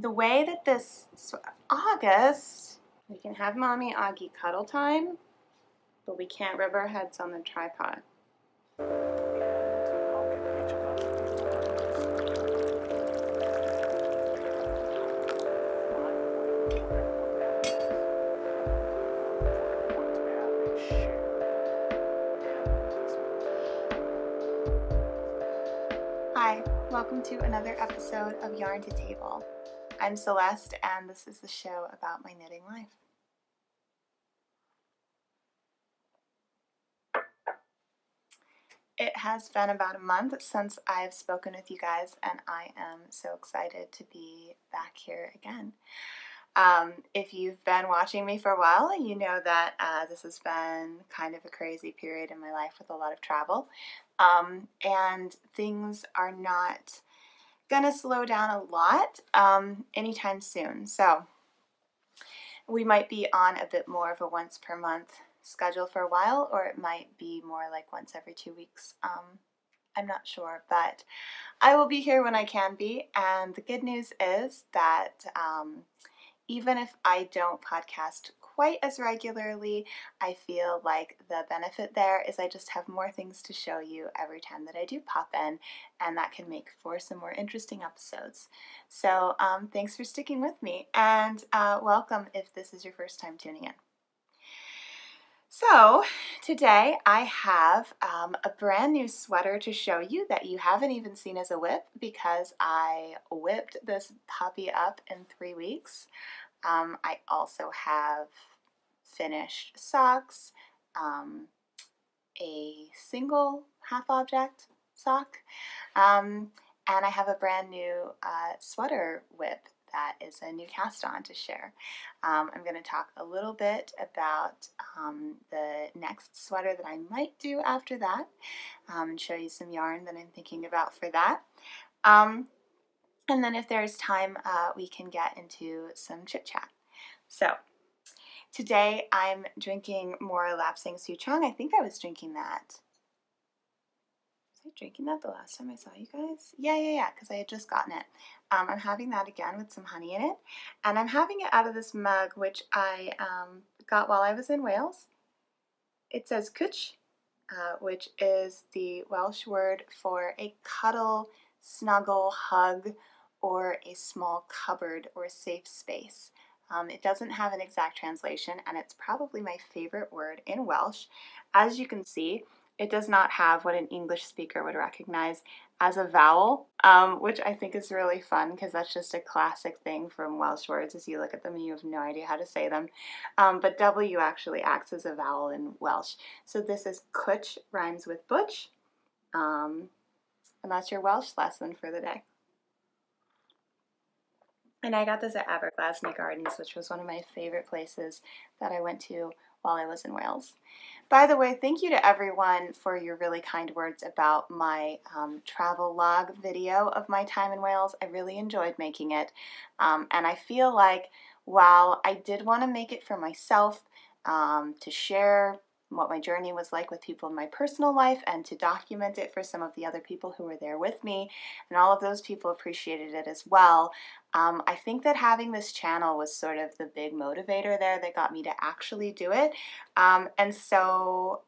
the way that this, so August, we can have Mommy Augie cuddle time, but we can't rub our heads on the tripod. Hi, welcome to another episode of Yarn to Table. I'm Celeste, and this is the show about my knitting life. It has been about a month since I've spoken with you guys, and I am so excited to be back here again. If you've been watching me for a while, you know that this has been kind of a crazy period in my life with a lot of travel, and things are not gonna slow down a lot anytime soon. So we might be on a bit more of a once per month schedule for a while, or it might be more like once every 2 weeks. I'm not sure, but I will be here when I can be, and the good news is that even if I don't podcast quite as regularly, I feel like the benefit there is I just have more things to show you every time that I do pop in, and that can make for some more interesting episodes. So thanks for sticking with me, and welcome if this is your first time tuning in. So today I have a brand new sweater to show you that you haven't even seen as a whip, because I whipped this puppy up in 3 weeks. I also have finished socks, a single half object sock, and I have a brand new sweater whip that is a new cast on to share. I'm going to talk a little bit about the next sweater that I might do after that, and show you some yarn that I'm thinking about for that. And then if there's time, we can get into some chit chat. So today I'm drinking more lapsing souchong. I think I was drinking that. Was I drinking that the last time I saw you guys? Yeah, because I had just gotten it. I'm having that again with some honey in it. And I'm having it out of this mug, which I got while I was in Wales. It says Cwtch, which is the Welsh word for a cuddle, snuggle, hug, or a small cupboard or safe space. It doesn't have an exact translation, and it's probably my favorite word in Welsh. As you can see, it does not have what an English speaker would recognize as a vowel, which I think is really fun, because that's just a classic thing from Welsh words. As you look at them, you have no idea how to say them. But W actually acts as a vowel in Welsh. So this is Cwtch, rhymes with butch, and that's your Welsh lesson for the day. And I got this at Aberglasney Gardens, which was one of my favorite places that I went to while I was in Wales. By the way, thank you to everyone for your really kind words about my travel log video of my time in Wales. I really enjoyed making it. And I feel like while I did want to make it for myself, to share what my journey was like with people in my personal life, and to document it for some of the other people who were there with me, and all of those people appreciated it as well. I think that having this channel was sort of the big motivator there that got me to actually do it. And so,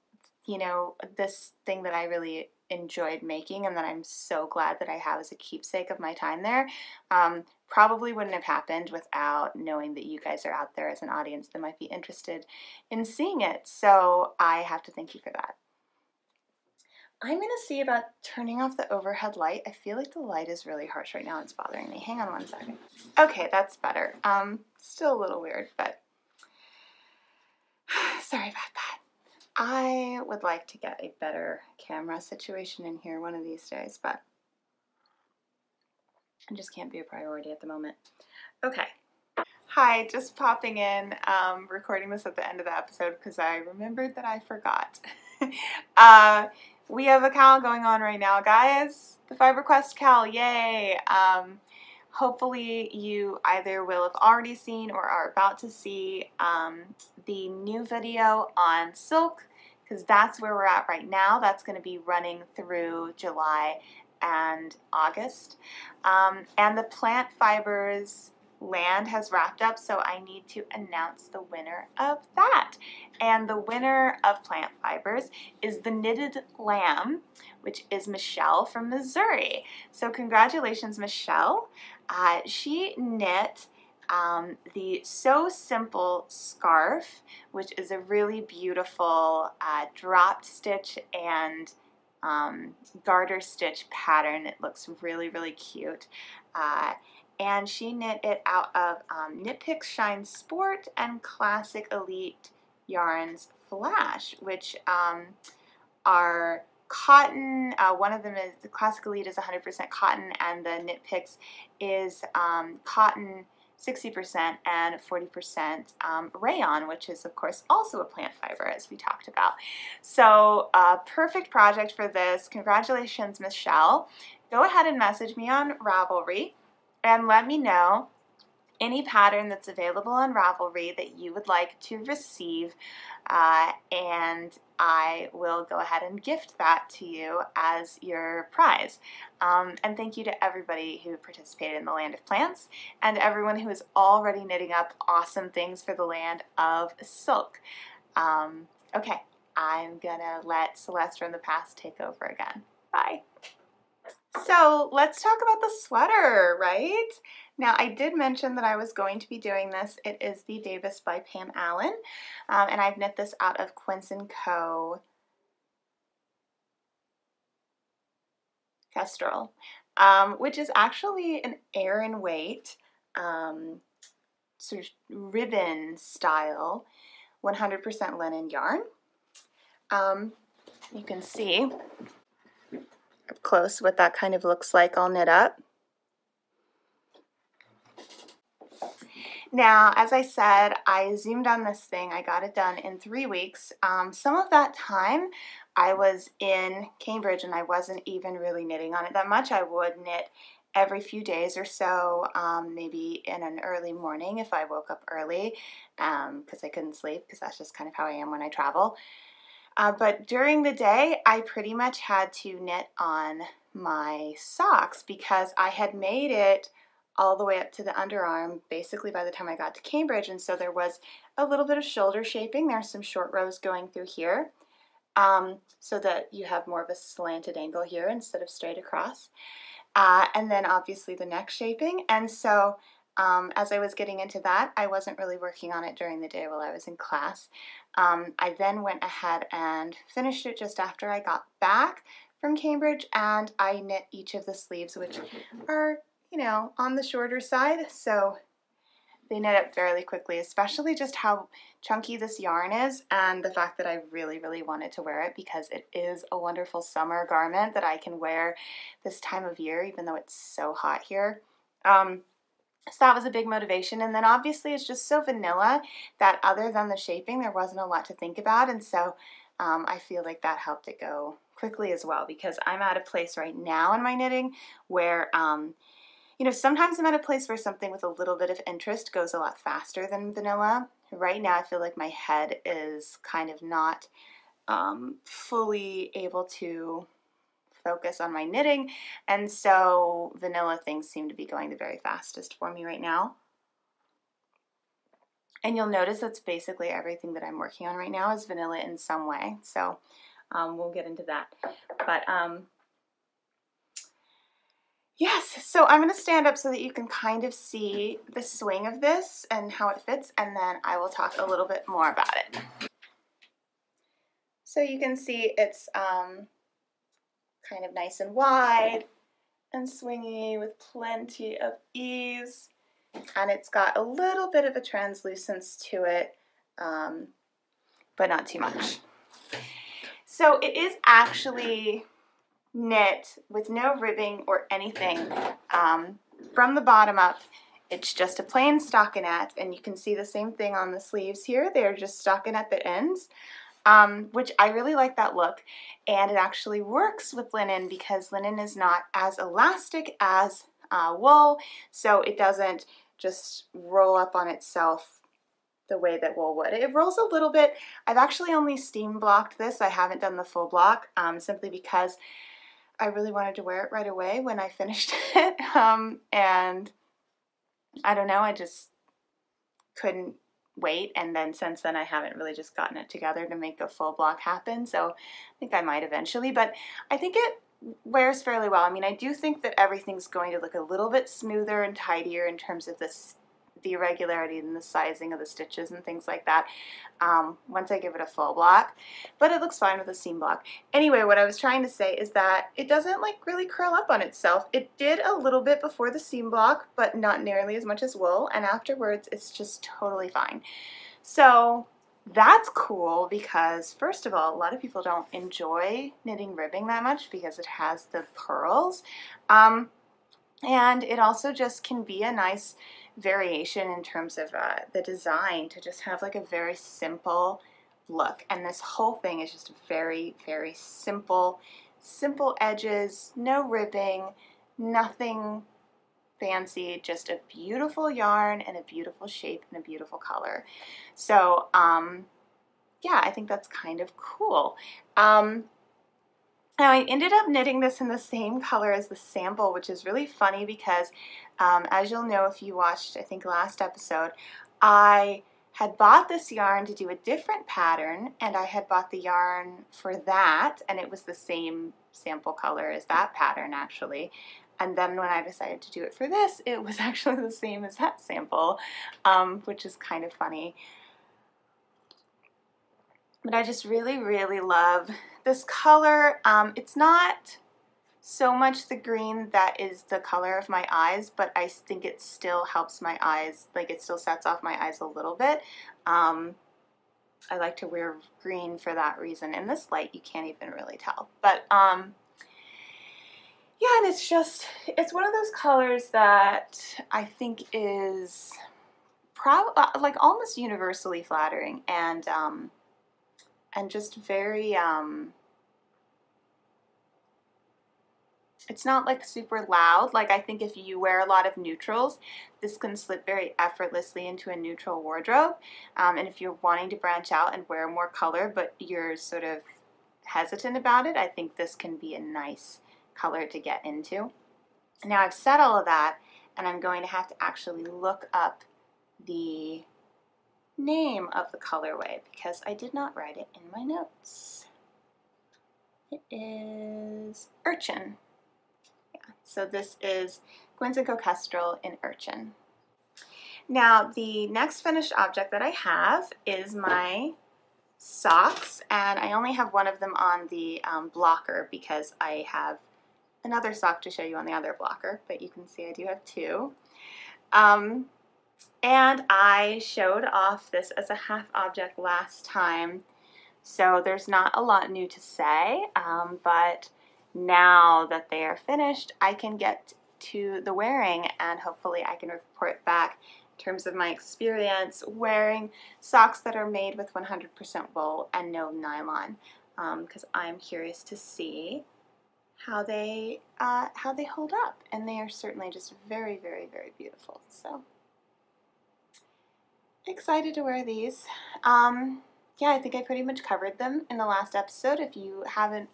you know, this thing that I really enjoyed making, and that I'm so glad that I have as a keepsake of my time there, probably wouldn't have happened without knowing that you guys are out there as an audience that might be interested in seeing it. So I have to thank you for that. I'm going to see about turning off the overhead light. I feel like the light is really harsh right now. It's bothering me. Hang on one second. Okay, that's better. Still a little weird, but sorry about that. I would like to get a better camera situation in here one of these days, but it just can't be a priority at the moment. Okay. Hi, just popping in, recording this at the end of the episode because I remembered that I forgot. We have a KAL going on right now, guys. The Fiber Quest KAL, yay! Hopefully you either will have already seen or are about to see the new video on silk, because that's where we're at right now. That's going to be running through July and August. And the plant fibers land has wrapped up, so I need to announce the winner of that. And the winner of Plant Fibers is the Knitted Lamb, which is Michelle from Missouri. So congratulations, Michelle. She knit the So Simple scarf, which is a really beautiful drop stitch and garter stitch pattern. It looks really, really cute. And she knit it out of Knit Picks Shine Sport and Classic Elite Yarns Flash, which are cotton. One of them is, the Classic Elite is 100% cotton, and the Knit Picks is cotton 60% and 40% rayon, which is of course also a plant fiber, as we talked about. So perfect project for this. Congratulations, Michelle. Go ahead and message me on Ravelry and let me know any pattern that's available on Ravelry that you would like to receive, and I will go ahead and gift that to you as your prize. And thank you to everybody who participated in the Land of Plants and everyone who is already knitting up awesome things for the Land of Silk. Okay, I'm gonna let Celeste from the past take over again. Bye. So let's talk about the sweater, right? Now, I did mention that I was going to be doing this. It is the Davis by Pam Allen, and I've knit this out of Quince & Co. Kestrel, which is actually an Aran weight, sort of ribbon style, 100% linen yarn. You can see up close what that kind of looks like all knit up. Now, as I said, I zoomed on this thing. I got it done in 3 weeks. Some of that time I was in Cambridge and I wasn't even really knitting on it that much. I would knit every few days or so, maybe in an early morning if I woke up early, because I couldn't sleep, because that's just kind of how I am when I travel. But during the day, I pretty much had to knit on my socks because I had made it all the way up to the underarm basically by the time I got to Cambridge, and so there was a little bit of shoulder shaping. There's some short rows going through here, so that you have more of a slanted angle here instead of straight across, and then obviously the neck shaping. And so as I was getting into that, I wasn't really working on it during the day while I was in class. I then went ahead and finished it just after I got back from Cambridge, and I knit each of the sleeves, which are, you know, on the shorter side, so they knit up fairly quickly, especially just how chunky this yarn is and the fact that I really, really wanted to wear it because it is a wonderful summer garment that I can wear this time of year, even though it's so hot here. So that was a big motivation, and then obviously it's just so vanilla that other than the shaping, there wasn't a lot to think about, and so I feel like that helped it go quickly as well, because I'm at a place right now in my knitting where you know, sometimes I'm at a place where something with a little bit of interest goes a lot faster than vanilla. Right now I feel like my head is kind of not fully able to focus on my knitting, and so vanilla things seem to be going the very fastest for me right now. And you'll notice that's basically everything that I'm working on right now is vanilla in some way, so we'll get into that. But yes, so I'm going to stand up so that you can kind of see the swing of this and how it fits, and then I will talk a little bit more about it. So you can see it's kind of nice and wide and swingy with plenty of ease, and it's got a little bit of a translucence to it, but not too much. So it is actually knit with no ribbing or anything from the bottom up. It's just a plain stockinette, and you can see the same thing on the sleeves here. They're just stockinette that ends, which I really like that look, and it actually works with linen because linen is not as elastic as wool, so it doesn't just roll up on itself the way that wool would. It rolls a little bit. I've actually only steam blocked this. I haven't done the full block simply because I really wanted to wear it right away when I finished it, and I don't know, I just couldn't wait, and then since then I haven't really just gotten it together to make a full block happen, so I think I might eventually, but I think it wears fairly well. I mean, I do think that everything's going to look a little bit smoother and tidier in terms of the irregularity and the sizing of the stitches and things like that once I give it a full block, but it looks fine with a seam block. Anyway, what I was trying to say is that it doesn't like really curl up on itself. It did a little bit before the seam block, but not nearly as much as wool, and afterwards it's just totally fine. So that's cool because, first of all, a lot of people don't enjoy knitting ribbing that much because it has the purls, and it also just can be a nice variation in terms of the design to just have like a very simple look. And this whole thing is just very, very simple edges, no ribbing, nothing fancy, just a beautiful yarn and a beautiful shape and a beautiful color. So yeah, I think that's kind of cool. Now I ended up knitting this in the same color as the sample, which is really funny because as you'll know if you watched, I think, last episode, I had bought this yarn to do a different pattern, and I had bought the yarn for that, and it was the same sample color as that pattern actually. And then when I decided to do it for this, it was actually the same as that sample, which is kind of funny. But I just really, really love this color. It's not so much the green that is the color of my eyes, but I think it still helps my eyes, like it still sets off my eyes a little bit. I like to wear green for that reason. In this light, you can't even really tell. But yeah, and it's one of those colors that I think is like almost universally flattering and just very, it's not like super loud. Like I think if you wear a lot of neutrals, this can slip very effortlessly into a neutral wardrobe. And if you're wanting to branch out and wear more color, but you're sort of hesitant about it, I think this can be a nice color to get into. Now I've said all of that, and I'm going to have to actually look up the name of the colorway because I did not write it in my notes. It is Urchin. Yeah, so this is Quince & Kestrel in Urchin. Now the next finished object that I have is my socks, and I only have one of them on the blocker because I have another sock to show you on the other blocker, but you can see I do have two. And I showed off this as a half object last time, so there's not a lot new to say, but now that they are finished, I can get to the wearing, and hopefully I can report back in terms of my experience wearing socks that are made with 100% wool and no nylon, because I'm curious to see how they hold up, and they are certainly just very, very, very beautiful. So excited to wear these. Yeah, I think I pretty much covered them in the last episode. If you haven't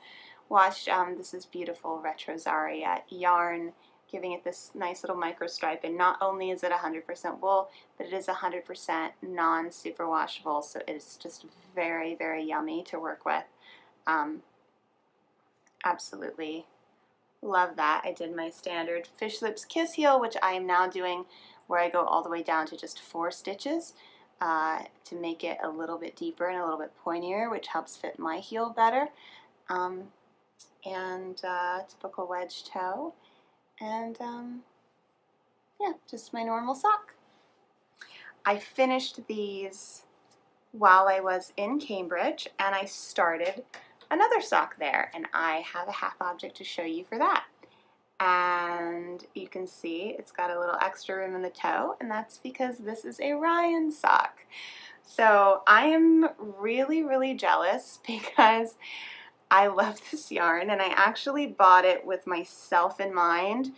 watched, this is beautiful Retrosaria yarn, giving it this nice little micro stripe, and not only is it 100% wool, but it is 100% non-superwashable, so it's just very, very yummy to work with. Absolutely love that. I did my standard Fish Lips Kiss heel, which I am now doing where I go all the way down to just 4 stitches to make it a little bit deeper and a little bit pointier, which helps fit my heel better. And typical wedge toe, and yeah, just my normal sock. I finished these while I was in Cambridge, and I started another sock there, and I have a half object to show you for that. And you can see it's got a little extra room in the toe, and that's because this is a Ryan sock. So I am really, really jealous because I love this yarn, and I actually bought it with myself in mind.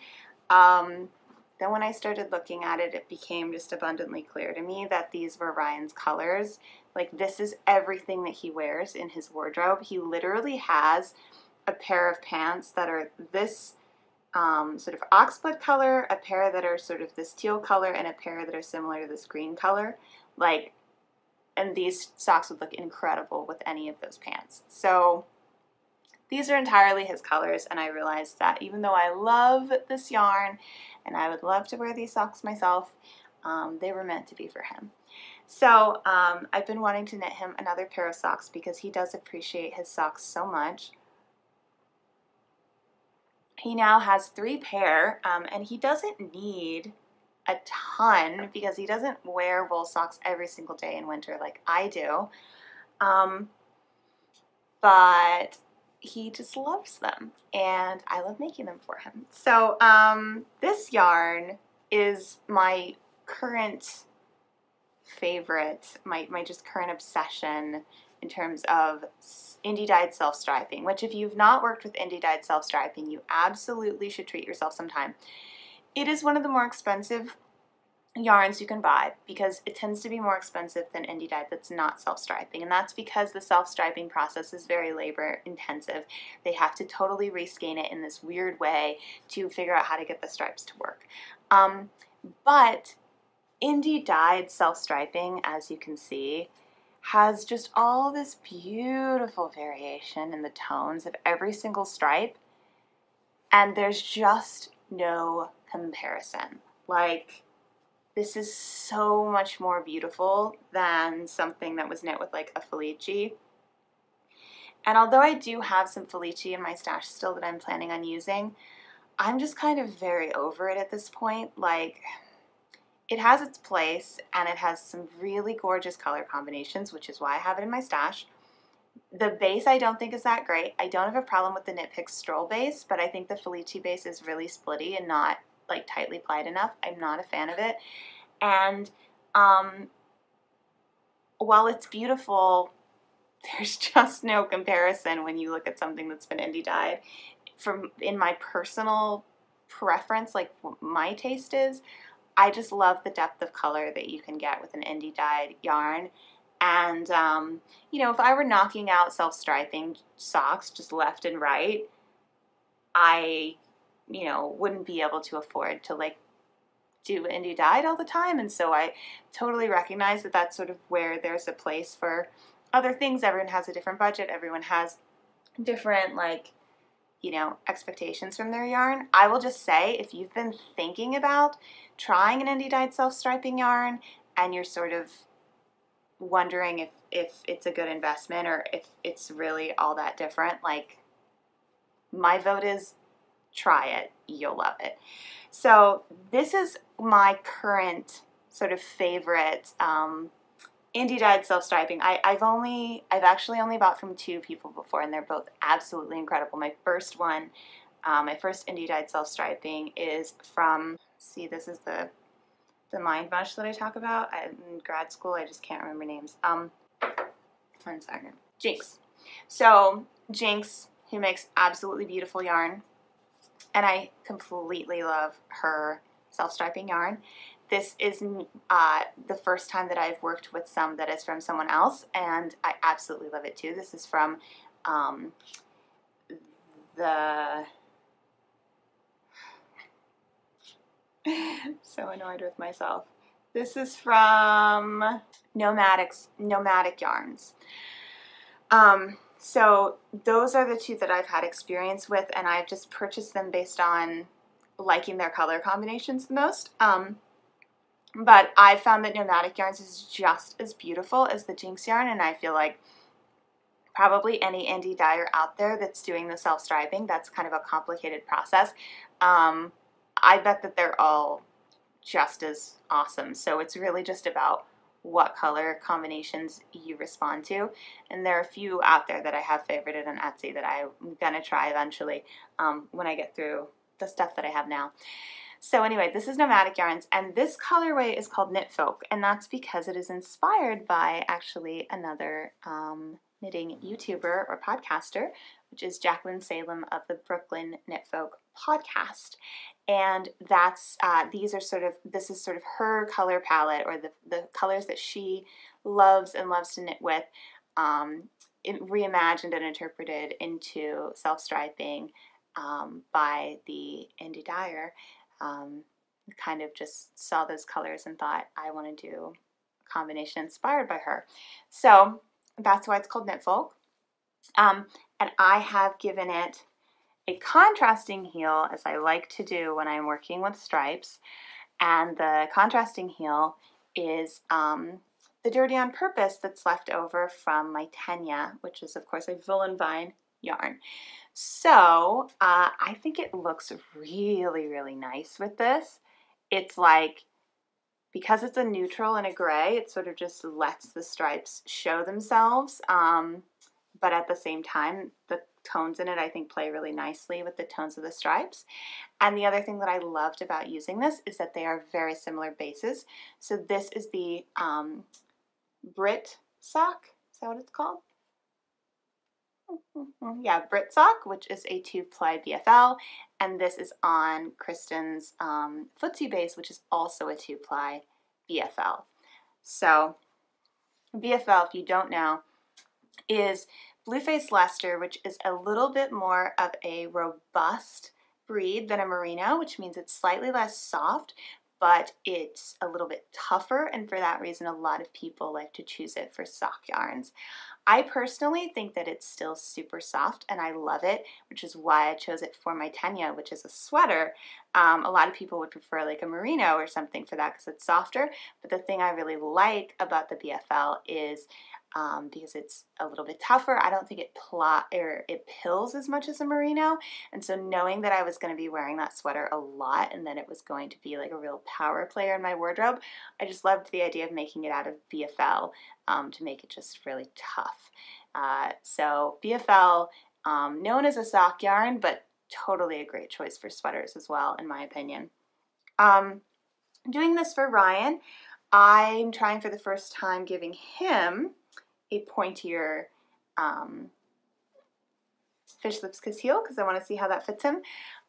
Then when I started looking at it, it became just abundantly clear to me that these were Ryan's colors. Like, this is everything that he wears in his wardrobe. He literally has a pair of pants that are this sort of oxblood color, a pair that are sort of this teal color, and a pair that are similar to this green color. Like, and these socks would look incredible with any of those pants. So these are entirely his colors, and I realized that even though I love this yarn and I would love to wear these socks myself, they were meant to be for him. So I've been wanting to knit him another pair of socks because he does appreciate his socks so much. He now has 3 pair, and he doesn't need a ton because he doesn't wear wool socks every single day in winter like I do. But he just loves them, and I love making them for him. So this yarn is my current favorite, my just current obsession in terms of indie dyed self-striping, which if you've not worked with indie dyed self-striping, you absolutely should treat yourself sometime. It is one of the more expensive yarns you can buy because it tends to be more expensive than indie dyed that's not self-striping, and that's because the self-striping process is very labor intensive. They have to totally reskein it in this weird way to figure out how to get the stripes to work. But indie dyed self-striping, as you can see, has just all this beautiful variation in the tones of every single stripe, and there's just no comparison. Like, this is so much more beautiful than something that was knit with like a Felici. And although I do have some Felici in my stash still that I'm planning on using, I'm just kind of very over it at this point. Like, it has its place, and it has some really gorgeous color combinations, which is why I have it in my stash. The base I don't think is that great. I don't have a problem with the Knit Pick Stroll base, but I think the Felici base is really splitty and not like tightly plied enough. I'm not a fan of it. And while it's beautiful, there's just no comparison when you look at something that's been indie dyed. In my personal preference, like what my taste is, I just love the depth of color that you can get with an indie dyed yarn. And you know, if I were knocking out self-striping socks just left and right, I, you know, wouldn't be able to afford to like do indie dyed all the time. And so I totally recognize that that's sort of where there's a place for other things. Everyone has a different budget. Everyone has different, like, you know, expectations from their yarn. I will just say, if you've been thinking about trying an indie dyed self-striping yarn and you're sort of wondering if it's a good investment or if it's really all that different, like, my vote is try it. You'll love it. So this is my current sort of favorite indie dyed self-striping. I've actually only bought from 2 people before, and they're both absolutely incredible. My first one, my first indie dyed self-striping is from, see, this is the mind mush that I talk about in grad school. I just can't remember names. 1 second. Jinx. So Jinx, who makes absolutely beautiful yarn, and I completely love her self-striping yarn. This is the first time that I've worked with some that is from someone else, and I absolutely love it too. This is from so annoyed with myself. This is from Nomadic Yarns. So those are the 2 that I've had experience with, and I've just purchased them based on liking their color combinations the most. But I found that Nomadic Yarns is just as beautiful as the Jinx yarn, and I feel like probably any indie dyer out there that's doing the self-striping, that's kind of a complicated process. I bet that they're all just as awesome. So it's really just about what color combinations you respond to, and there are a few out there that I have favorited on Etsy that I'm gonna try eventually when I get through the stuff that I have now. So anyway, this is Nomadic Yarns, and this colorway is called Knitfolk, and that's because it is inspired by actually another knitting YouTuber or podcaster, which is Jacqueline Salem of the Brooklyn Knitfolk podcast. And that's this is sort of her color palette, or the colors that she loves and loves to knit with, reimagined and interpreted into self-striping by the indie dyer. Kind of just saw those colors and thought I want to do a combination inspired by her. So that's why it's called Knitfolk. And I have given it a contrasting heel, as I like to do when I'm working with stripes. And the contrasting heel is the Dirty on Purpose that's left over from my Tenya, which is, of course, a Woolen Vine yarn. So I think it looks really, really nice with this. It's like, because it's a neutral and a gray, it sort of just lets the stripes show themselves. But at the same time, the tones in it, I think, play really nicely with the tones of the stripes. And the other thing that I loved about using this is that they are very similar bases. So this is the Brit sock. Is that what it's called? Yeah, Brit sock, which is a 2-ply BFL, and this is on Kristen's footsie base, which is also a 2-ply BFL. So BFL, if you don't know, is Blueface Leicester, which is a little bit more of a robust breed than a Merino, which means it's slightly less soft, but it's a little bit tougher, and for that reason, a lot of people like to choose it for sock yarns. I personally think that it's still super soft, and I love it, which is why I chose it for my Tenya, which is a sweater. A lot of people would prefer like a Merino or something for that because it's softer, but the thing I really like about the BFL is because it's a little bit tougher, I don't think it pills as much as a Merino, and so knowing that I was going to be wearing that sweater a lot and that it was going to be like a real power player in my wardrobe, I just loved the idea of making it out of BFL to make it just really tough. So BFL, known as a sock yarn, but totally a great choice for sweaters as well, in my opinion. Doing this for Ryan, I'm trying for the first time giving him a pointier Fish Lips Kiss heel because I want to see how that fits him.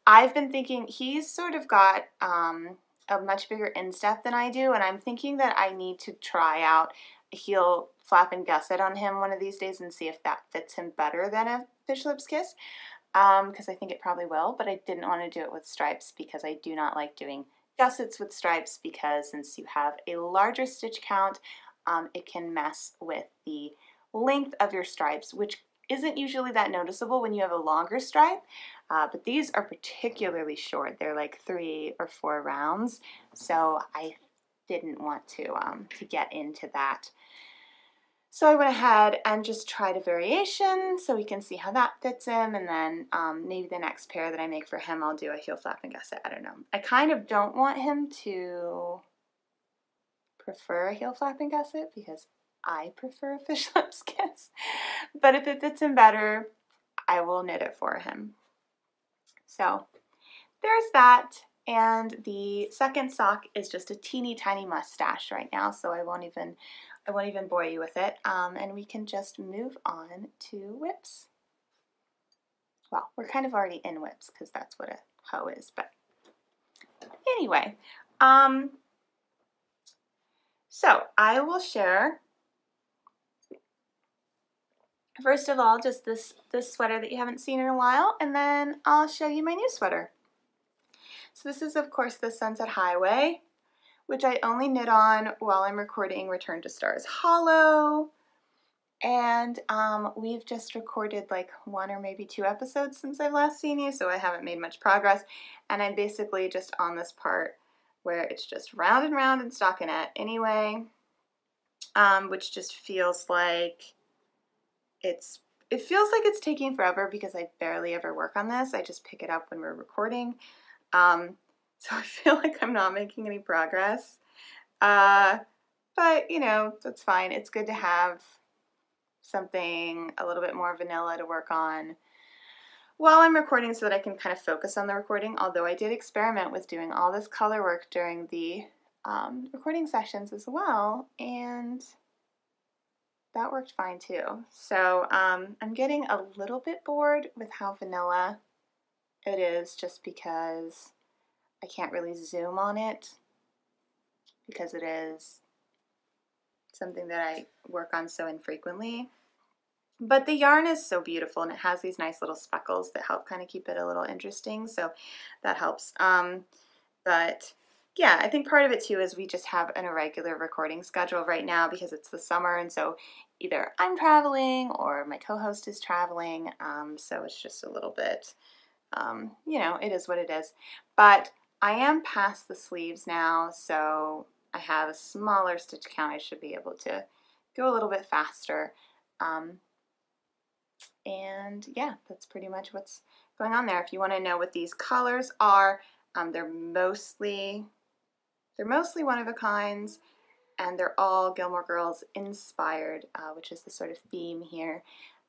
I've been thinking he's sort of got a much bigger instep than I do, and I'm thinking that I need to try out a heel flap and gusset on him one of these days and see if that fits him better than a Fish Lips Kiss, because I think it probably will, but I didn't want to do it with stripes because I do not like doing gussets with stripes because since you have a larger stitch count, it can mess with the length of your stripes, which isn't usually that noticeable when you have a longer stripe, but these are particularly short. They're like 3 or 4 rounds, so I didn't want to get into that. So I went ahead and just tried a variation so we can see how that fits him, and then maybe the next pair that I make for him, I'll do a heel flap and gusset. I don't know. I kind of don't want him to prefer a heel flap and gusset because I prefer a Fish Lips Kiss, but if it fits him better, I will knit it for him. So there's that, and the second sock is just a teeny tiny mustache right now, so I won't even bore you with it, and we can just move on to whips. Well, we're kind of already in whips because that's what a hoe is, but anyway, so I will share, first of all, just this sweater that you haven't seen in a while, and then I'll show you my new sweater. So this is, of course, the Sunset Highway, which I only knit on while I'm recording Return to Stars Hollow, and we've just recorded like 1 or maybe 2 episodes since I've last seen you, so I haven't made much progress, and I'm basically just on this part where it's just round and round and stockinette anyway, which just feels like it feels like it's taking forever because I barely ever work on this. I just pick it up when we're recording, so I feel like I'm not making any progress, but you know, that's fine. It's good to have something a little bit more vanilla to work on while I'm recording so that I can kind of focus on the recording, although I did experiment with doing all this color work during the recording sessions as well, and that worked fine too. So I'm getting a little bit bored with how vanilla it is just because I can't really zoom on it because it is something that I work on so infrequently. But the yarn is so beautiful, and it has these nice little speckles that help kind of keep it a little interesting, so that helps. But yeah, I think part of it too is we just have an irregular recording schedule right now because it's the summer, and so either I'm traveling or my co-host is traveling, so it's just a little bit, you know, it is what it is. But I am past the sleeves now, so I have a smaller stitch count. I should be able to go a little bit faster. And yeah, that's pretty much what's going on there. If you want to know what these colors are, they're mostly one of a kinds, and they're all Gilmore Girls inspired, which is the sort of theme here.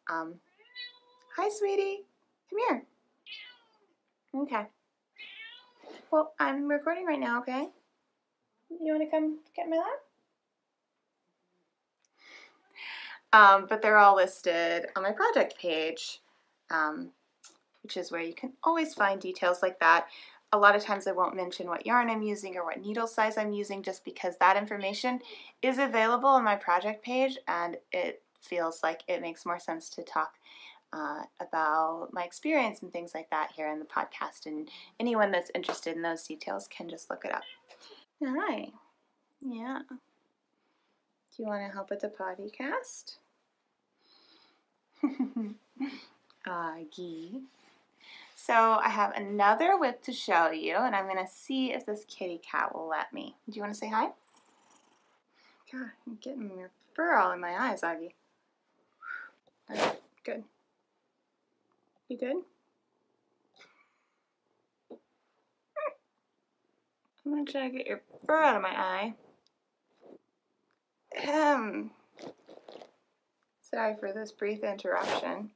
Hi, sweetie. Come here. Okay. Well, I'm recording right now, okay? You want to come get in my lap? But they're all listed on my project page, which is where you can always find details like that. A lot of times I won't mention what yarn I'm using or what needle size I'm using, just because that information is available on my project page, and it feels like it makes more sense to talk about my experience and things like that here in the podcast, and anyone that's interested in those details can just look it up. All right. Yeah. Do you want to help with the podcast? Aggie. So I have another whip to show you, and I'm going to see if this kitty cat will let me. Do you want to say hi? God, you're getting your fur all in my eyes, Aggie. All right, good. You good? I'm going to try to get your fur out of my eye. Sorry for this brief interruption.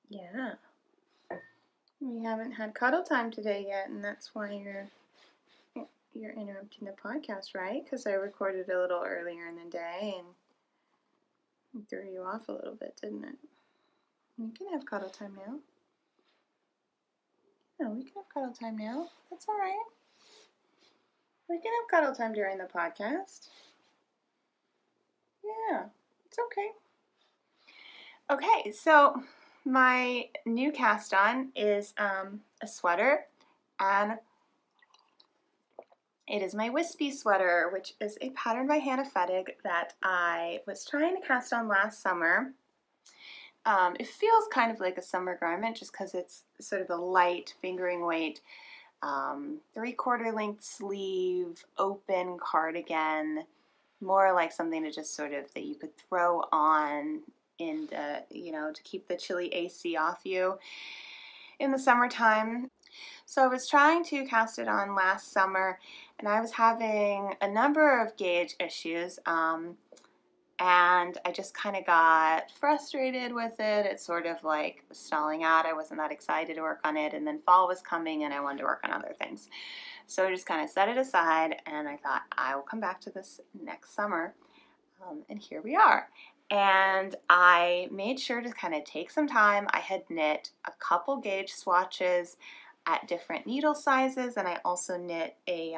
Yeah. We haven't had cuddle time today yet, and that's why you're interrupting the podcast, right? Because I recorded a little earlier in the day and threw you off a little bit, didn't it? We can have cuddle time now. No, we can have cuddle time now. That's all right. We can have cuddle time during the podcast. Yeah, it's okay. Okay, so my new cast on is a sweater, and it is my Wispy sweater, which is a pattern by Hannah Fettig that I was trying to cast on last summer. It feels kind of like a summer garment just because it's sort of a light fingering weight, 3/4 length sleeve, open cardigan, more like something to just sort of that you could throw on in the, you know, to keep the chilly AC off you in the summertime. So I was trying to cast it on last summer, and I was having a number of gauge issues, and I just kind of got frustrated with it. It sort of like was stalling out. I wasn't that excited to work on it, and then fall was coming and I wanted to work on other things. So I just kind of set it aside, and I thought I will come back to this next summer, and here we are. And I made sure to kind of take some time. I had knit a couple gauge swatches at different needle sizes, and I also knit a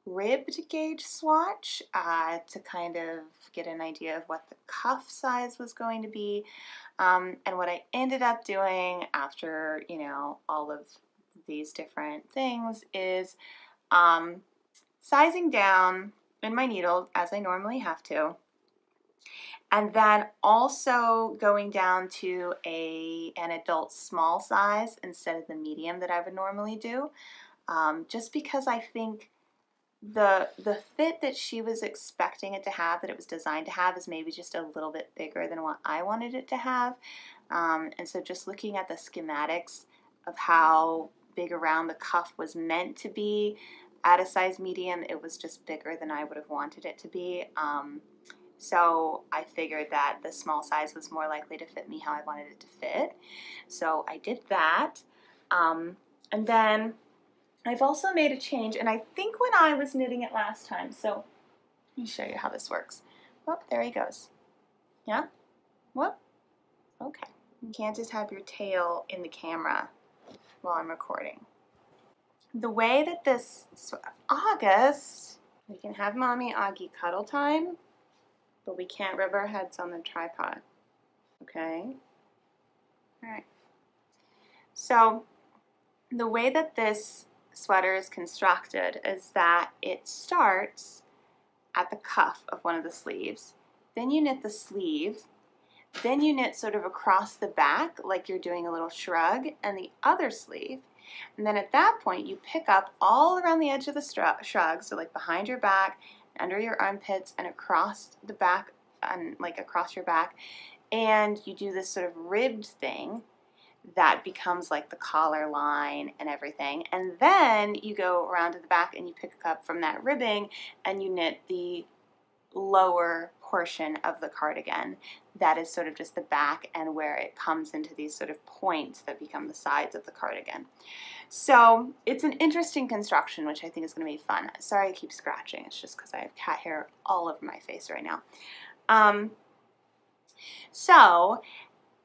ribbed gauge swatch to kind of get an idea of what the cuff size was going to be. And what I ended up doing after, you know, all of these different things is sizing down in my needle as I normally have to, and then also going down to an adult small size instead of the medium that I would normally do, just because I think the fit that she was expecting it to have, that it was designed to have, is maybe just a little bit bigger than what I wanted it to have. And so just looking at the schematics of how big around the cuff was meant to be at a size medium, it was just bigger than I would have wanted it to be. So I figured that the small size was more likely to fit me how I wanted it to fit. So I did that. And then I've also made a change, and I think when I was knitting it last time, so let me show you how this works. Whoop, there he goes. Yeah? Whoop. Okay. You can't just have your tail in the camera while I'm recording. The way that this, so August, we can have Mommy Augie cuddle time, but we can't rub our heads on the tripod, okay? All right. So the way that this sweater is constructed is that it starts at the cuff of one of the sleeves, then you knit the sleeve, then you knit sort of across the back like you're doing a little shrug, and the other sleeve, and then at that point you pick up all around the edge of the shrug, so like behind your back, under your armpits, and across the back, and like across your back, and you do this sort of ribbed thing that becomes like the collar line and everything, and then you go around to the back and you pick up from that ribbing and you knit the lower portion of the cardigan that is sort of just the back and where it comes into these sort of points that become the sides of the cardigan. So it's an interesting construction, which I think is going to be fun. Sorry I keep scratching, it's just because I have cat hair all over my face right now. So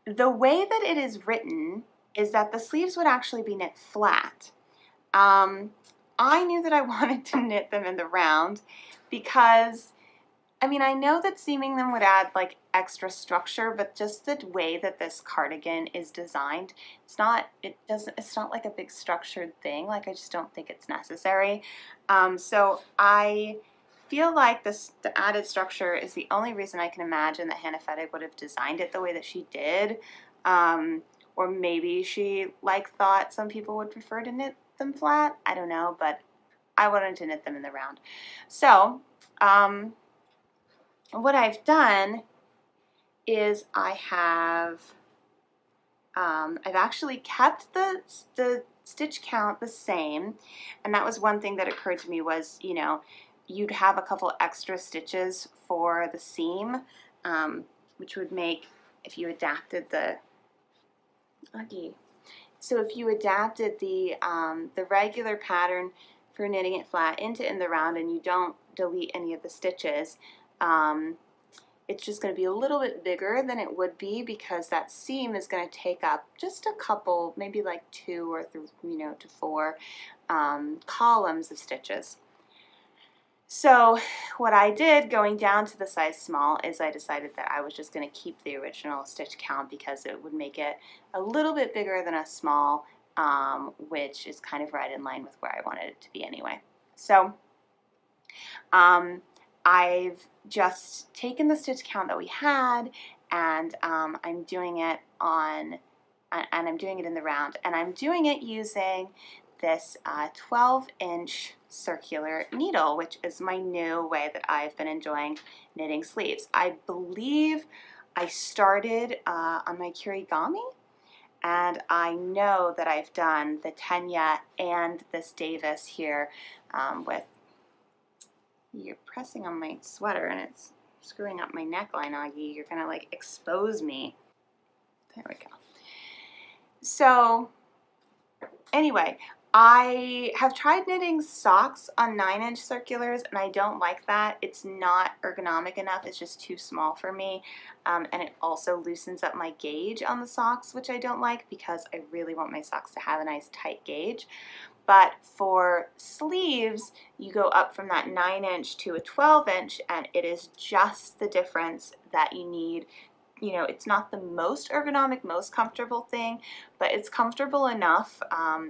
the way that it is written is that the sleeves would actually be knit flat. I knew that I wanted to knit them in the round because, I mean, I know that seaming them would add like extra structure, but just the way that this cardigan is designed, it's not like a big structured thing. Like, I just don't think it's necessary. So I feel like the added structure is the only reason I can imagine that Hannah Fettig would have designed it the way that she did. Or maybe she thought some people would prefer to knit them flat. I don't know, but I wanted to knit them in the round. So what I've done is I've actually kept the stitch count the same, and that was one thing that occurred to me was, you know, you'd have a couple extra stitches for the seam, which would make, if you adapted the the regular pattern for knitting it flat into in the round, and you don't delete any of the stitches, it's just going to be a little bit bigger than it would be because that seam is going to take up just a couple, maybe like 2 or 3, to 4 columns of stitches. So what I did going down to the size small is I decided that I was just going to keep the original stitch count because it would make it a little bit bigger than a small, which is kind of right in line with where I wanted it to be anyway. So I've just taken the stitch count that we had, and I'm doing it in the round, and I'm doing it using this 12-inch circular needle, which is my new way that I've been enjoying knitting sleeves. I believe I started on my Kirigami, and I know that I've done the Tenya and this Davis here with, you're pressing on my sweater and it's screwing up my neckline, Augie. You're gonna like expose me. There we go. So anyway, I have tried knitting socks on 9-inch circulars, and I don't like that. It's not ergonomic enough. It's just too small for me, and it also loosens up my gauge on the socks, which I don't like because I really want my socks to have a nice tight gauge. But for sleeves, you go up from that 9-inch to a 12-inch, and it is just the difference that you need. You know, it's not the most ergonomic, most comfortable thing, but it's comfortable enough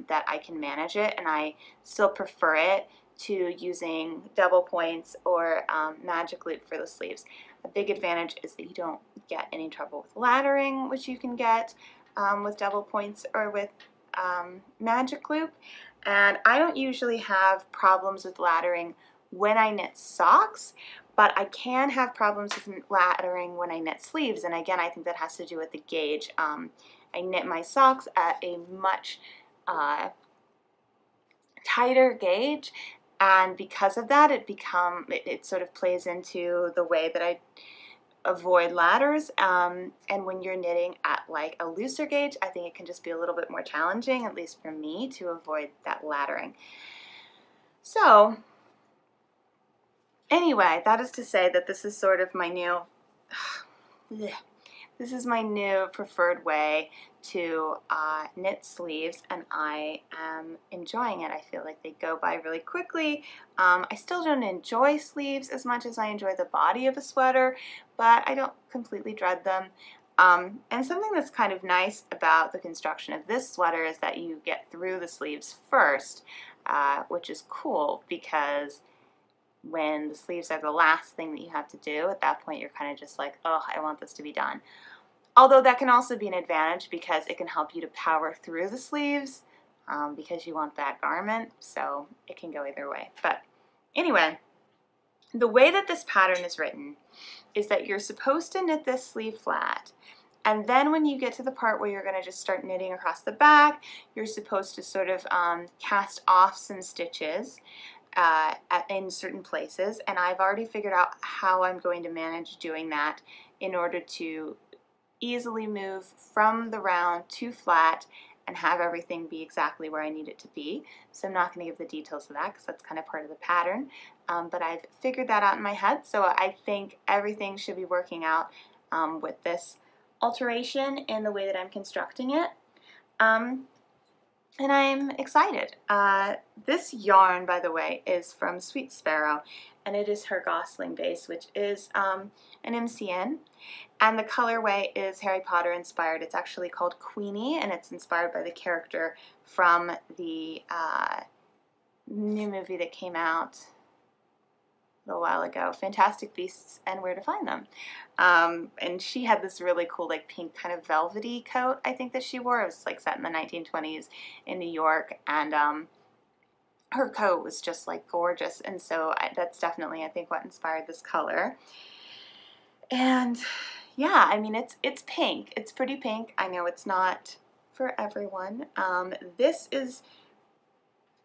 that I can manage it, and I still prefer it to using double points or magic loop for the sleeves. A big advantage is that you don't get any trouble with laddering, which you can get with double points or with magic loop. And I don't usually have problems with laddering when I knit socks, but I can have problems with laddering when I knit sleeves, and again, I think that has to do with the gauge. I knit my socks at a much tighter gauge, and because of that, it sort of plays into the way that I avoid ladders, and when you're knitting at like a looser gauge, I think it can just be a little bit more challenging, at least for me, to avoid that laddering. So anyway, that is to say that this is sort of my new, this is my new preferred way to knit sleeves, and I am enjoying it. I feel like they go by really quickly. I still don't enjoy sleeves as much as I enjoy the body of a sweater, but I don't completely dread them. And something that's kind of nice about the construction of this sweater is that you get through the sleeves first, which is cool because when the sleeves are the last thing that you have to do, at that point you're kind of just like, oh, I want this to be done. Although that can also be an advantage because it can help you to power through the sleeves because you want that garment, so it can go either way. But anyway, the way that this pattern is written is that you're supposed to knit this sleeve flat, and then when you get to the part where you're going to just start knitting across the back, you're supposed to sort of cast off some stitches in certain places, and I've already figured out how I'm going to manage doing that in order to easily move from the round to flat and have everything be exactly where I need it to be. So I'm not going to give the details of that because that's kind of part of the pattern, but I've figured that out in my head, so I think everything should be working out with this alteration in the way that I'm constructing it. And I'm excited. This yarn, by the way, is from Sweet Sparrow, and it is her Gosling base, which is an MCN, and the colorway is Harry Potter inspired. It's actually called Queenie, and it's inspired by the character from the new movie that came out a while ago, Fantastic Beasts and Where to Find Them. And she had this really cool like pink kind of velvety coat, I think, that she wore. It was like set in the 1920s in New York, and her coat was just like gorgeous, and so that's definitely, I think, what inspired this color. And yeah, I mean, it's pink. It's pretty pink. I know it's not for everyone. This is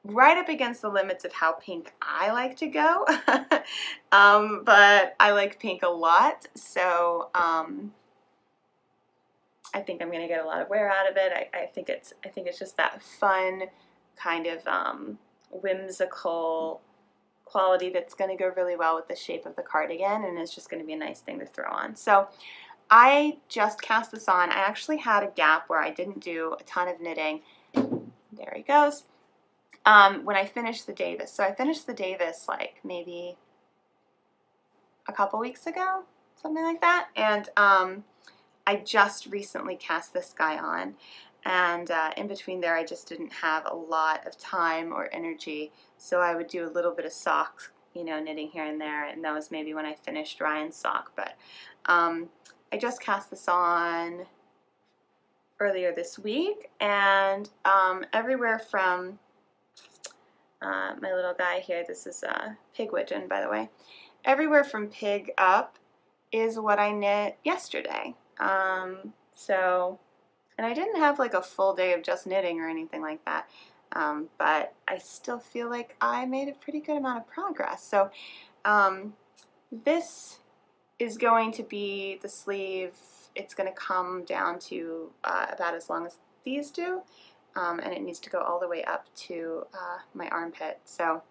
right up against the limits of how pink I like to go, but I like pink a lot, so I think I'm gonna get a lot of wear out of it. I think it's just that fun kind of whimsical quality that's gonna go really well with the shape of the cardigan, and it's just gonna be a nice thing to throw on. So I just cast this on. I actually had a gap where I didn't do a ton of knitting. There he goes. When I finished the Davis. So I finished the Davis like maybe a couple weeks ago, something like that, and I just recently cast this guy on, and in between there I just didn't have a lot of time or energy, so I would do a little bit of sock, you know, knitting here and there, and that was maybe when I finished Ryan's sock. But I just cast this on earlier this week, and everywhere from my little guy here, this is Pig Widgeon, by the way. Everywhere from Pig up is what I knit yesterday. So, and I didn't have like a full day of just knitting or anything like that, but I still feel like I made a pretty good amount of progress. So this is going to be the sleeve. It's going to come down to about as long as these do. And it needs to go all the way up to my armpit. So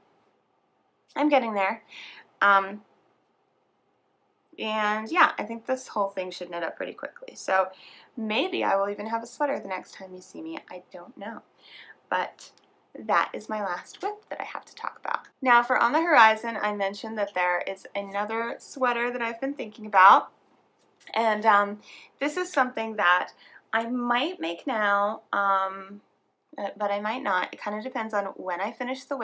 I'm getting there. And yeah, I think this whole thing should knit up pretty quickly. So maybe I will even have a sweater the next time you see me. I don't know. But that is my last whip that I have to talk about. Now for On the Horizon, I mentioned that there is another sweater that I've been thinking about. And this is something that I might make now, but I might not. It kind of depends on when I finish the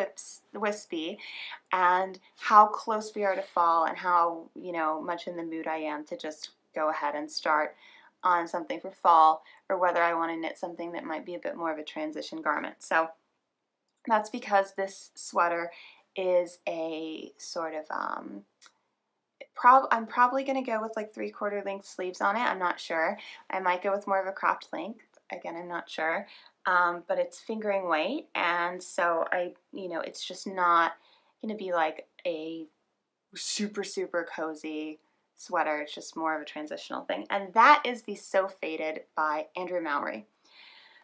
Wispy and how close we are to fall and how, you know, much in the mood I am to just go ahead and start on something for fall, or whether I want to knit something that might be a bit more of a transition garment. So that's because this sweater is a sort of, I'm probably going to go with like 3/4 length sleeves on it. I'm not sure. I might go with more of a cropped length. Again, I'm not sure. But it's fingering weight, and so it's just not going to be like a super, super cozy sweater. It's just more of a transitional thing. And that is the So Faded by Andrea Mowry.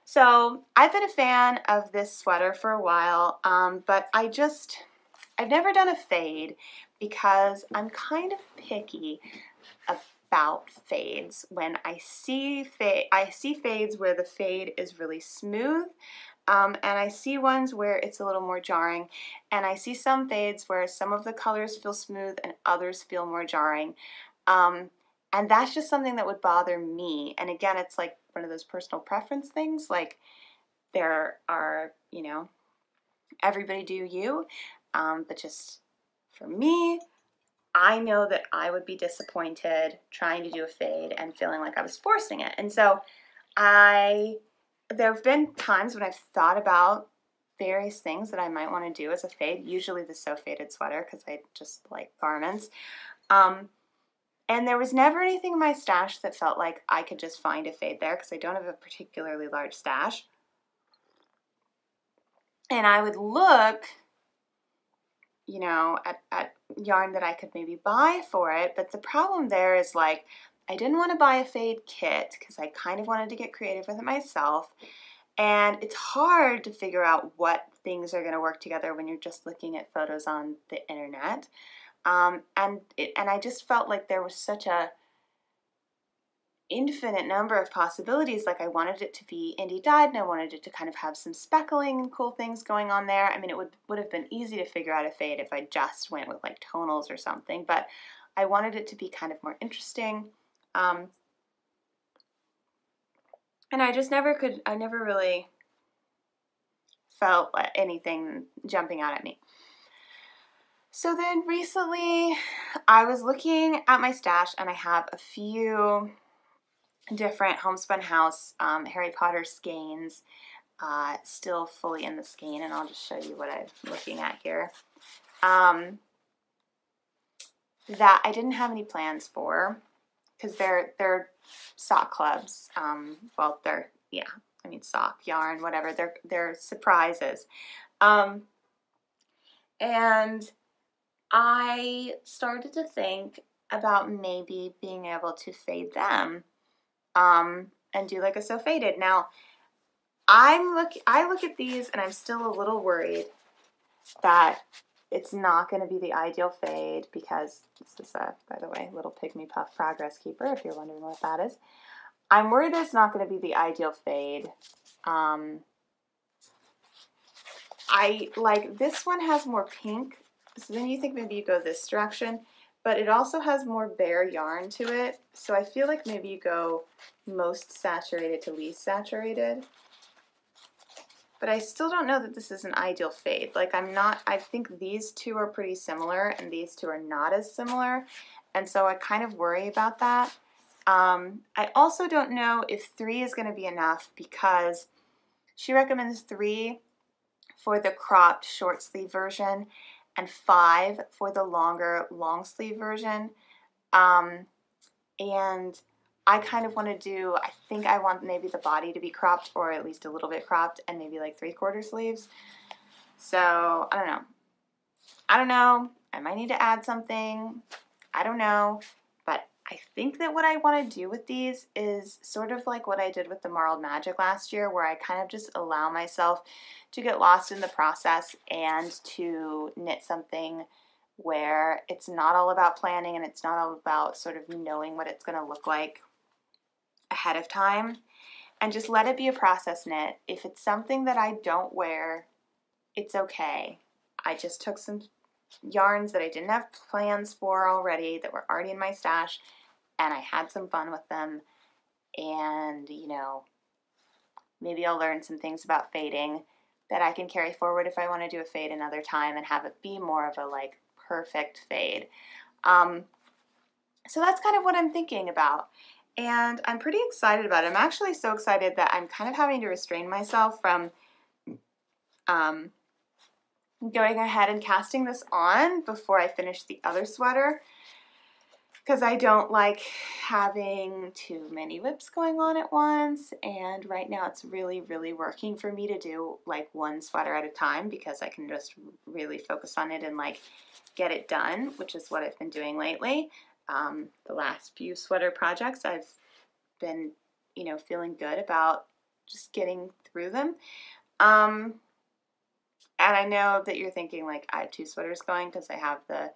So I've been a fan of this sweater for a while, but I've never done a fade because I'm kind of picky about fades. When I see fades where the fade is really smooth, and I see ones where it's a little more jarring, and I see some fades where some of the colors feel smooth and others feel more jarring. And that's just something that would bother me. And again, it's like one of those personal preference things. Like there are, you know, everybody do you, but just for me, I know that I would be disappointed trying to do a fade and feeling like I was forcing it. And so there have been times when I've thought about various things that I might want to do as a fade, usually the So Faded sweater because I just like garments. And there was never anything in my stash that felt like I could just find a fade there because I don't have a particularly large stash. And I would look, you know, at yarn that I could maybe buy for it, but the problem there is like I didn't want to buy a fade kit because I kind of wanted to get creative with it myself, and it's hard to figure out what things are going to work together when you're just looking at photos on the internet, and I just felt like there was such a infinite number of possibilities. Like I wanted it to be indie dyed and I wanted it to kind of have some speckling and cool things going on there. I mean, it would have been easy to figure out a fade if I just went with like tonals or something, but I wanted it to be kind of more interesting. And I just never really felt anything jumping out at me. So then recently I was looking at my stash and I have a few different Homespun House Harry Potter skeins still fully in the skein, and I'll just show you what I'm looking at here. That I didn't have any plans for because they're sock clubs. Well, they're sock yarn, whatever. They're surprises, and I started to think about maybe being able to fade them. And do like a So Faded. Now, I look at these and I'm still a little worried that it's not going to be the ideal fade because this is by the way, little Pygmy Puff Progress Keeper, if you're wondering what that is. I'm worried that it's not going to be the ideal fade. I like this one has more pink, so then you think maybe you go this direction, but it also has more bare yarn to it, so I feel like maybe you go most saturated to least saturated. But I still don't know that this is an ideal fade. Like I think these two are pretty similar and these two are not as similar, and so I kind of worry about that. I also don't know if 3 is going to be enough because she recommends 3 for the cropped short sleeve version and 5 for the longer long sleeve version. And I kind of want to do, I think I want maybe the body to be cropped or at least a little bit cropped and maybe like 3/4 sleeves. So I don't know. I might need to add something. I don't know. But I think that what I want to do with these is sort of like what I did with the Marled Magic last year, where I kind of just allow myself to get lost in the process and to knit something where it's not all about planning and it's not all about sort of knowing what it's going to look like ahead of time, and just let it be a process knit. If it's something that I don't wear, it's okay. I just took some yarns that I didn't have plans for already, that were already in my stash, and I had some fun with them, and you know, maybe I'll learn some things about fading that I can carry forward if I want to do a fade another time and have it be more of a like perfect fade. So that's kind of what I'm thinking about, and I'm pretty excited about it. I'm actually so excited that I'm kind of having to restrain myself from going ahead and casting this on before I finish the other sweater, because I don't like having too many whips going on at once, and right now it's really, really working for me to do like one sweater at a time because I can just really focus on it and like get it done, which is what I've been doing lately. The last few sweater projects I've been, you know, feeling good about just getting through them. And I know that you're thinking like I have 2 sweaters going because I have the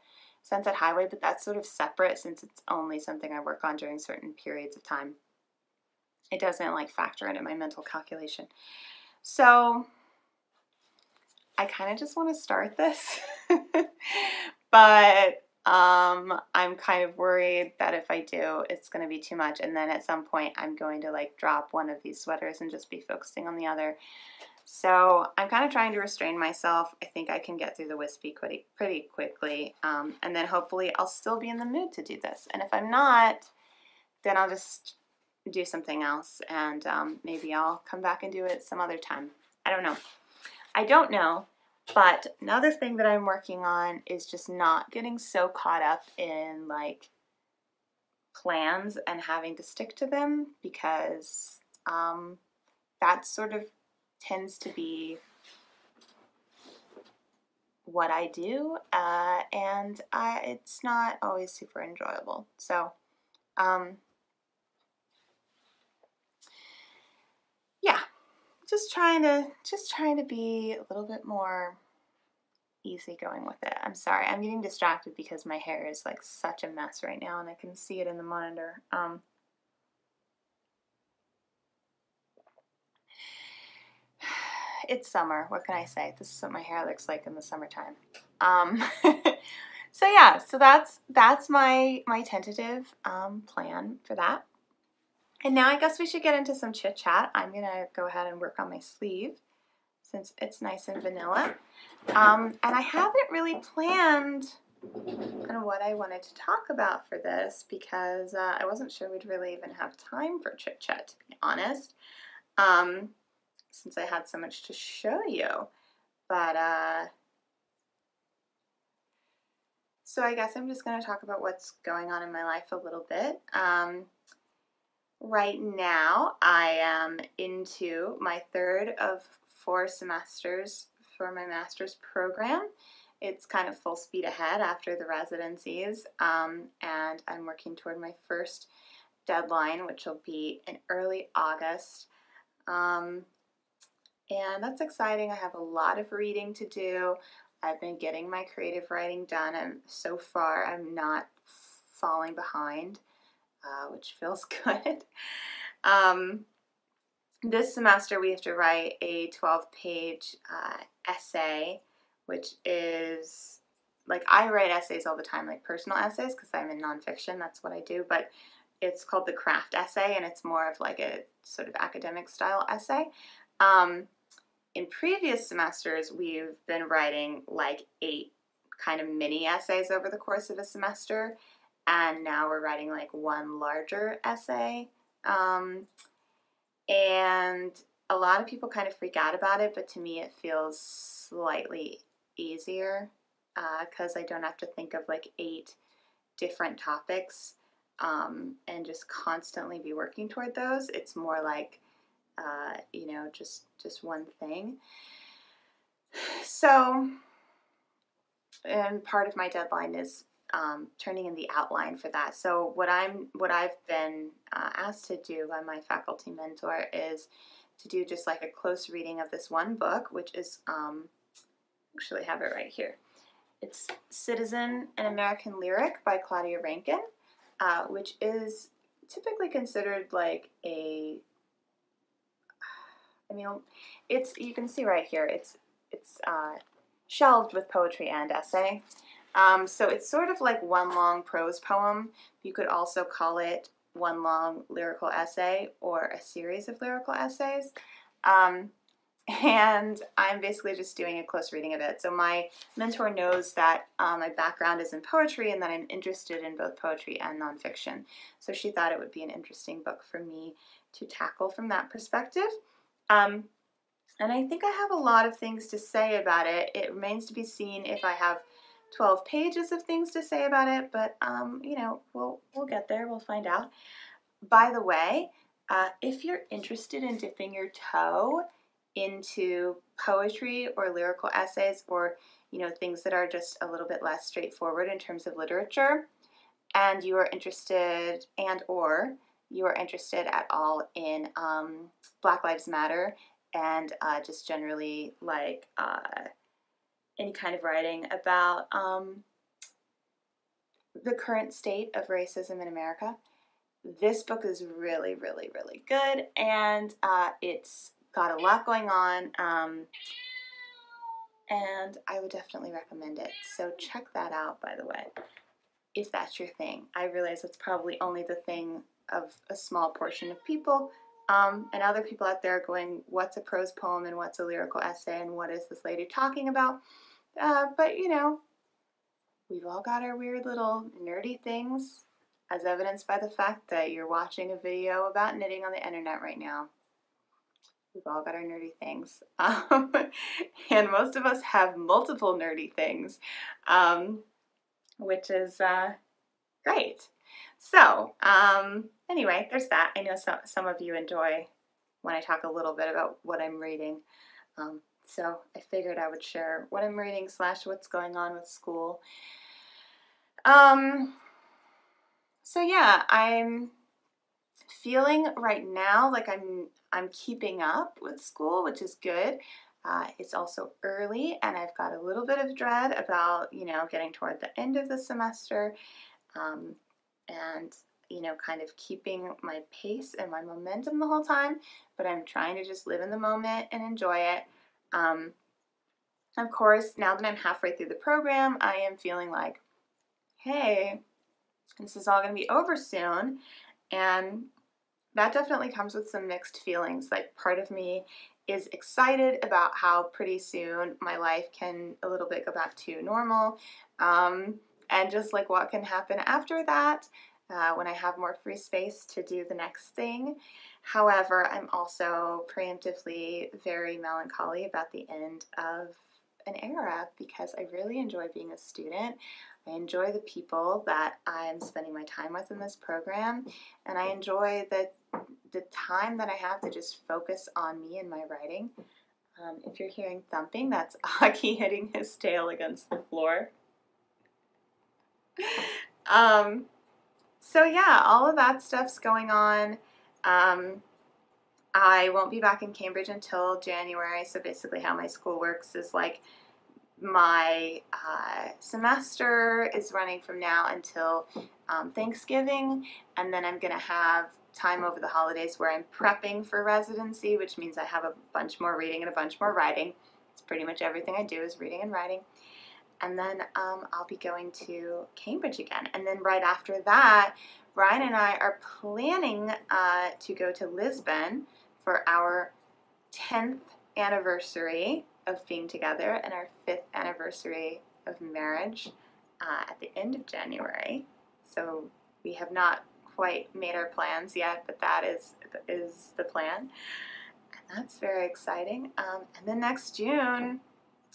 Sunset Highway, but that's sort of separate since it's only something I work on during certain periods of time. It doesn't like factor into my mental calculation. So I kind of just want to start this, but I'm kind of worried that if I do, it's going to be too much. And then at some point I'm going to like drop one of these sweaters and just be focusing on the other. So I'm kind of trying to restrain myself. I think I can get through the Wispy pretty quickly. And then hopefully I'll still be in the mood to do this. And if I'm not, then I'll just do something else. And maybe I'll come back and do it some other time. I don't know. I don't know. But another thing that I'm working on is just not getting so caught up in like plans and having to stick to them, because that sort of tends to be what I do, and it's not always super enjoyable. So yeah, just trying to be a little bit more easygoing with it. I'm sorry, I'm getting distracted because my hair is like such a mess right now, and I can see it in the monitor. It's summer. What can I say? This is what my hair looks like in the summertime. So yeah, so that's my tentative plan for that. And now I guess we should get into some chit chat. I'm gonna go ahead and work on my sleeve since it's nice and vanilla. And I haven't really planned on what I wanted to talk about for this, because I wasn't sure we'd really even have time for chit chat, to be honest. Since I had so much to show you. But, so I guess I'm just going to talk about what's going on in my life a little bit. Right now, I am into my third of 4 semesters for my master's program. It's kind of full speed ahead after the residencies, and I'm working toward my first deadline, which will be in early August. And that's exciting. I have a lot of reading to do. I've been getting my creative writing done, and so far I'm not falling behind, which feels good. This semester we have to write a 12-page essay, which is, like, I write essays all the time, like personal essays, because I'm in nonfiction, that's what I do, but it's called the craft essay, and it's more of like a sort of academic style essay. In previous semesters, we've been writing like 8 kind of mini essays over the course of a semester, and now we're writing like 1 larger essay. And a lot of people kind of freak out about it, but to me it feels slightly easier because I don't have to think of like 8 different topics and just constantly be working toward those. It's more like you know, just one thing. So, and part of my deadline is turning in the outline for that. So what I've been asked to do by my faculty mentor is to do just like a close reading of this one book, which is actually I have it right here. It's Citizen: An American Lyric by Claudia Rankine, which is typically considered like a, I mean, it's, you can see right here, it's shelved with poetry and essay. So it's sort of like one long prose poem. You could also call it one long lyrical essay or a series of lyrical essays. And I'm basically just doing a close reading of it. So my mentor knows that my background is in poetry and that I'm interested in both poetry and nonfiction. So she thought it would be an interesting book for me to tackle from that perspective. And I think I have a lot of things to say about it. It remains to be seen if I have 12 pages of things to say about it, but you know, we'll get there. We'll find out. By the way, if you're interested in dipping your toe into poetry or lyrical essays, or you know, things that are just a little bit less straightforward in terms of literature, and you are interested you are interested at all in Black Lives Matter and just generally like any kind of writing about the current state of racism in America. This book is really, really, really good, and it's got a lot going on, and I would definitely recommend it. So check that out, by the way, if that's your thing. I realize it's probably only the thing of a small portion of people, and other people out there going, what's a prose poem and what's a lyrical essay and what is this lady talking about? But you know, we've all got our weird little nerdy things, as evidenced by the fact that you're watching a video about knitting on the internet right now. We've all got our nerdy things. And most of us have multiple nerdy things, which is great. So anyway, there's that. I know some of you enjoy when I talk a little bit about what I'm reading. So I figured I would share what I'm reading / what's going on with school. So yeah, I'm feeling right now like I'm keeping up with school, which is good. It's also early, and I've got a little bit of dread about, you know, getting toward the end of the semester, and, you know, kind of keeping my pace and my momentum the whole time, but I'm trying to just live in the moment and enjoy it. Of course, now that I'm halfway through the program, I am feeling like, hey, this is all going to be over soon, and that definitely comes with some mixed feelings. Like, part of me is excited about how pretty soon my life can a little bit go back to normal, and just like what can happen after that when I have more free space to do the next thing. However, I'm also preemptively very melancholy about the end of an era, because I really enjoy being a student. I enjoy the people that I'm spending my time with in this program, and I enjoy the time that I have to just focus on me and my writing. If you're hearing thumping, that's Aki hitting his tail against the floor. So yeah, all of that stuff's going on. I won't be back in Cambridge until January, so basically how my school works is like my semester is running from now until Thanksgiving, and then I'm going to have time over the holidays where I'm prepping for residency, which means I have a bunch more reading and a bunch more writing. It's pretty much everything I do is reading and writing. And then I'll be going to Cambridge again. And then right after that, Ryan and I are planning to go to Lisbon for our 10th anniversary of being together and our 5th anniversary of marriage at the end of January. So we have not quite made our plans yet, but that is the plan. And that's very exciting. And then next June,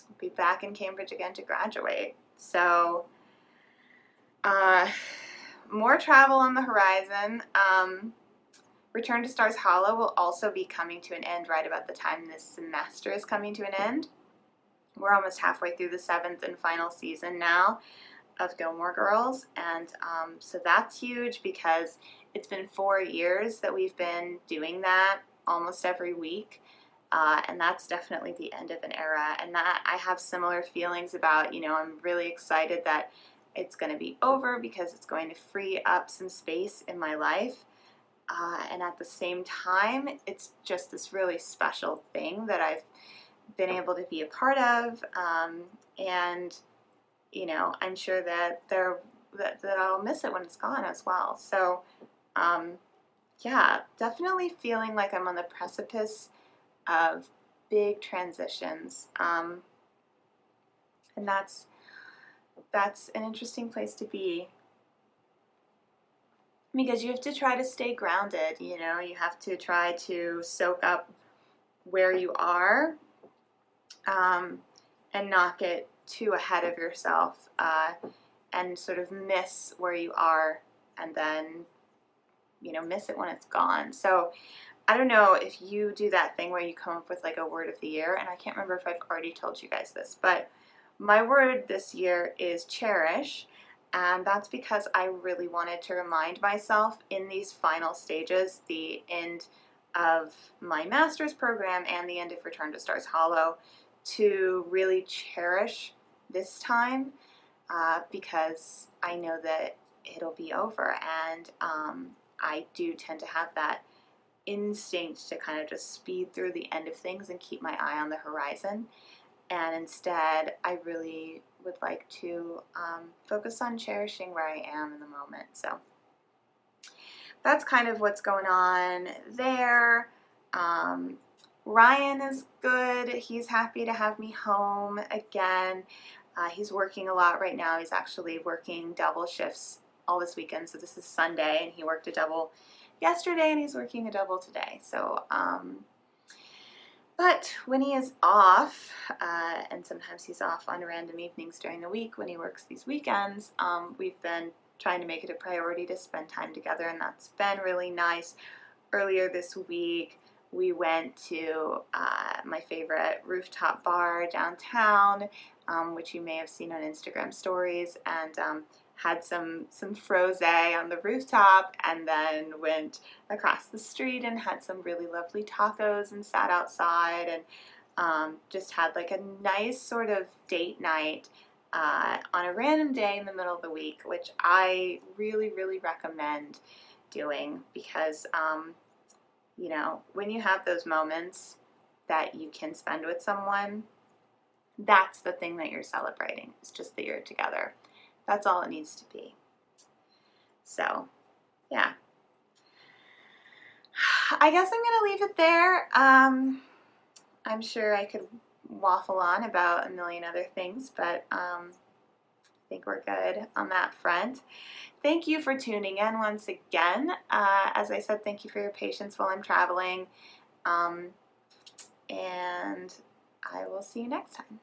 we'll be back in Cambridge again to graduate. So more travel on the horizon. Return to Stars Hollow will also be coming to an end right about the time this semester is coming to an end. We're almost halfway through the 7th and final season now of Gilmore Girls, and so that's huge because it's been 4 years that we've been doing that almost every week, and that's definitely the end of an era, and that I have similar feelings about. You know, I'm really excited that it's going to be over because it's going to free up some space in my life. And at the same time, it's just this really special thing that I've been able to be a part of, and you know, I'm sure that that I'll miss it when it's gone as well. So, yeah, definitely feeling like I'm on the precipice of big transitions, and that's an interesting place to be. Because you have to try to stay grounded, you know, you have to try to soak up where you are, and not get too ahead of yourself, and sort of miss where you are, and then, you know, miss it when it's gone. So I don't know if you do that thing where you come up with like a word of the year, and I can't remember if I've already told you guys this, but my word this year is cherish. And that's because I really wanted to remind myself in these final stages, the end of my master's program and the end of Return to Stars Hollow, to really cherish this time. because I know that it'll be over. And I do tend to have that instinct to kind of just speed through the end of things and keep my eye on the horizon. And instead, I really would like to focus on cherishing where I am in the moment. So that's kind of what's going on there. Ryan is good. He's happy to have me home again. He's working a lot right now. He's actually working double shifts all this weekend. So this is Sunday, and he worked a double yesterday, and he's working a double today. So, but when he is off, and sometimes he's off on random evenings during the week when he works these weekends, we've been trying to make it a priority to spend time together, and that's been really nice. Earlier this week, we went to my favorite rooftop bar downtown, which you may have seen on Instagram stories, and had some frosé on the rooftop, and then went across the street and had some really lovely tacos and sat outside, and just had like a nice sort of date night on a random day in the middle of the week, which I really, really recommend doing, because you know, when you have those moments that you can spend with someone, that's the thing that you're celebrating. It's just that you're together. That's all it needs to be. So, yeah. I guess I'm going to leave it there. I'm sure I could waffle on about a million other things, but I think we're good on that front. Thank you for tuning in once again. As I said, thank you for your patience while I'm traveling. And I will see you next time.